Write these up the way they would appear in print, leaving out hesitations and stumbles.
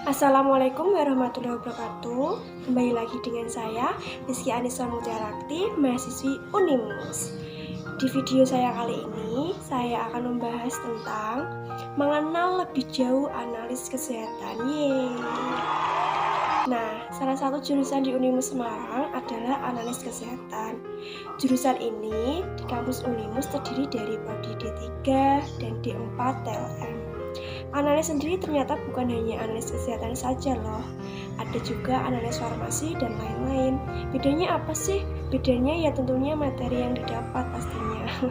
Assalamualaikum warahmatullahi wabarakatuh. Kembali lagi dengan saya, Rizky Anissa Mutiarakti, mahasiswi Unimus. Di video saya kali ini, saya akan membahas tentang mengenal lebih jauh analis kesehatan. Yeay. Nah, salah satu jurusan di Unimus Semarang adalah analis kesehatan. Jurusan ini di kampus Unimus terdiri dari prodi D3 dan D4 TLM. Analis sendiri ternyata bukan hanya analis kesehatan saja loh. Ada juga analis farmasi dan lain-lain. Bedanya apa sih? Bedanya ya tentunya materi yang didapat pastinya.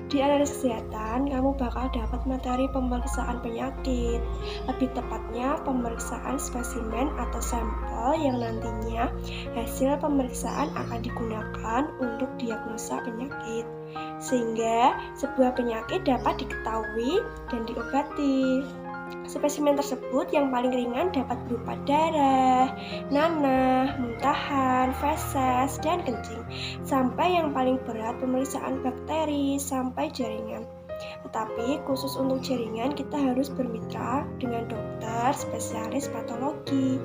Di analis kesehatan, kamu bakal dapat materi pemeriksaan penyakit. Lebih tepatnya, pemeriksaan spesimen atau sampel yang nantinya hasil pemeriksaan akan digunakan untuk diagnosa penyakit. Sehingga sebuah penyakit dapat diketahui dan diobati. Spesimen tersebut yang paling ringan dapat berupa darah, nanah, muntahan, feses, dan kencing. Sampai yang paling berat pemeriksaan bakteri sampai jaringan. Tetapi khusus untuk jaringan kita harus bermitra dengan dokter spesialis patologi.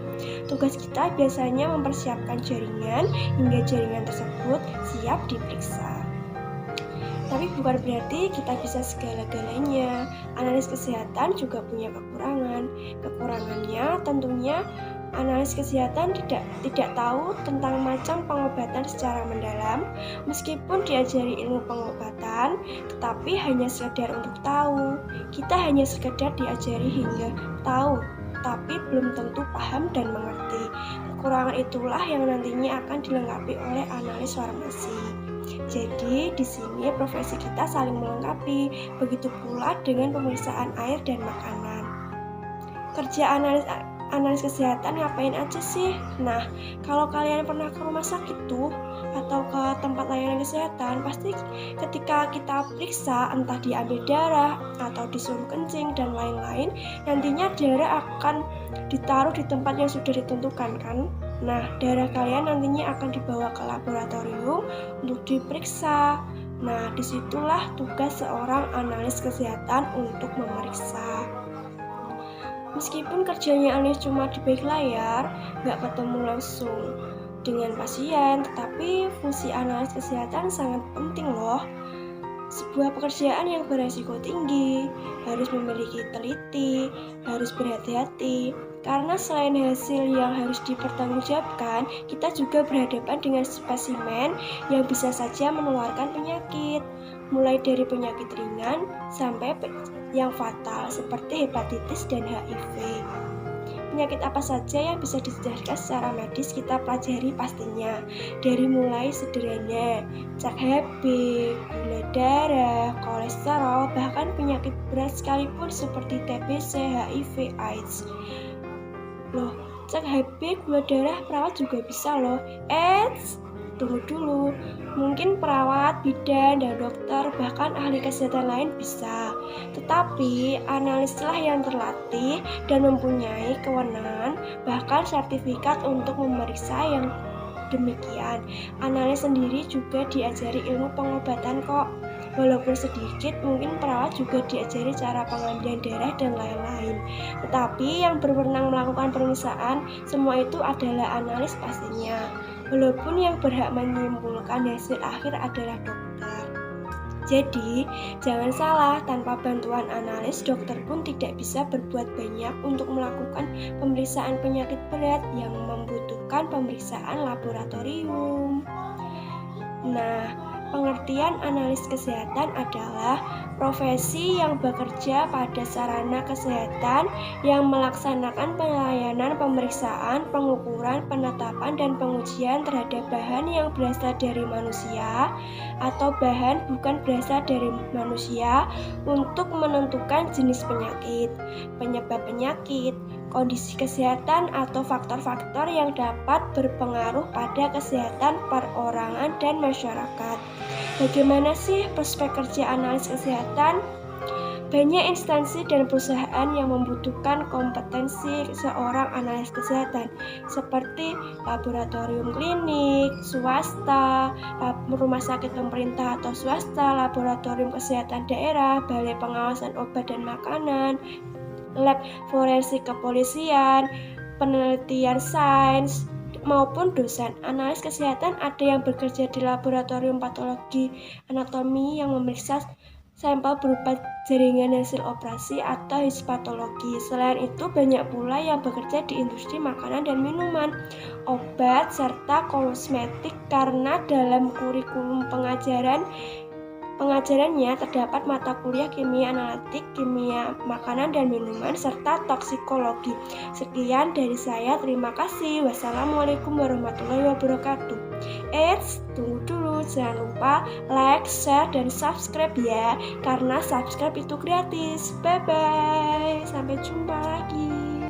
Tugas kita biasanya mempersiapkan jaringan hingga jaringan tersebut siap diperiksa. Tapi bukan berarti kita bisa segala-galanya. Analis kesehatan juga punya kekurangan. Kekurangannya tentunya analis kesehatan tidak tahu tentang macam pengobatan secara mendalam. Meskipun diajari ilmu pengobatan, tetapi hanya sekedar untuk tahu. Kita hanya sekedar diajari hingga tahu, tapi belum tentu paham dan mengerti. Kekurangan itulah yang nantinya akan dilengkapi oleh analis farmasi. Jadi di sini profesi kita saling melengkapi, begitu pula dengan pemeriksaan air dan makanan. Kerja analis kesehatan ngapain aja sih? Nah, kalau kalian pernah ke rumah sakit tuh atau ke tempat layanan kesehatan, pasti ketika kita periksa entah diambil darah atau disuruh kencing dan lain-lain, nantinya darah akan ditaruh di tempat yang sudah ditentukan kan? Nah, darah kalian nantinya akan dibawa ke laboratorium untuk diperiksa. Nah, disitulah tugas seorang analis kesehatan untuk memeriksa. Meskipun kerjanya analis cuma di balik layar, nggak ketemu langsung dengan pasien, tetapi fungsi analis kesehatan sangat penting loh. Sebuah pekerjaan yang beresiko tinggi, harus memiliki teliti, harus berhati-hati, karena selain hasil yang harus dipertanggungjawabkan, kita juga berhadapan dengan spesimen yang bisa saja menularkan penyakit, mulai dari penyakit ringan sampai yang fatal seperti hepatitis dan HIV. Penyakit apa saja yang bisa dijelaskan secara medis kita pelajari pastinya. Dari mulai sederhana, cek HB, gula darah, kolesterol, bahkan penyakit berat sekalipun seperti TBC, HIV, AIDS. Loh, cek HB, gula darah perawat juga bisa loh. Tunggu dulu, mungkin perawat, bidan, dan dokter, bahkan ahli kesehatan lain bisa. Tetapi analislah yang terlatih dan mempunyai kewenangan, bahkan sertifikat untuk memeriksa yang demikian. Analis sendiri juga diajari ilmu pengobatan kok. Walaupun sedikit, mungkin perawat juga diajari cara pengambilan darah dan lain-lain. Tetapi yang berwenang melakukan pemeriksaan, semua itu adalah analis pastinya. Walaupun yang berhak menyimpulkan hasil akhir adalah dokter. Jadi, jangan salah, tanpa bantuan analis, dokter pun tidak bisa berbuat banyak untuk melakukan pemeriksaan penyakit berat yang membutuhkan pemeriksaan laboratorium. Nah, pengertian analis kesehatan adalah profesi yang bekerja pada sarana kesehatan yang melaksanakan pelayanan pemeriksaan, pengukuran, penetapan, dan pengujian terhadap bahan yang berasal dari manusia atau bahan bukan berasal dari manusia untuk menentukan jenis penyakit, penyebab penyakit, kondisi kesehatan atau faktor-faktor yang dapat berpengaruh pada kesehatan perorangan dan masyarakat. Bagaimana sih prospek kerja analis kesehatan? Banyak instansi dan perusahaan yang membutuhkan kompetensi seorang analis kesehatan, seperti laboratorium klinik, swasta, rumah sakit pemerintah atau swasta, laboratorium kesehatan daerah, balai pengawasan obat dan makanan, lab forensik kepolisian, penelitian sains, maupun dosen. Analis kesehatan ada yang bekerja di laboratorium patologi anatomi yang memeriksa sampel berupa jaringan hasil operasi atau histopatologi. Selain itu, banyak pula yang bekerja di industri makanan dan minuman, obat, serta kosmetik karena dalam kurikulum pengajarannya terdapat mata kuliah kimia analitik, kimia makanan dan minuman, serta toksikologi. Sekian dari saya, terima kasih. Wassalamualaikum warahmatullahi wabarakatuh. Tunggu dulu, jangan lupa like, share, dan subscribe ya, karena subscribe itu gratis. Bye-bye, sampai jumpa lagi.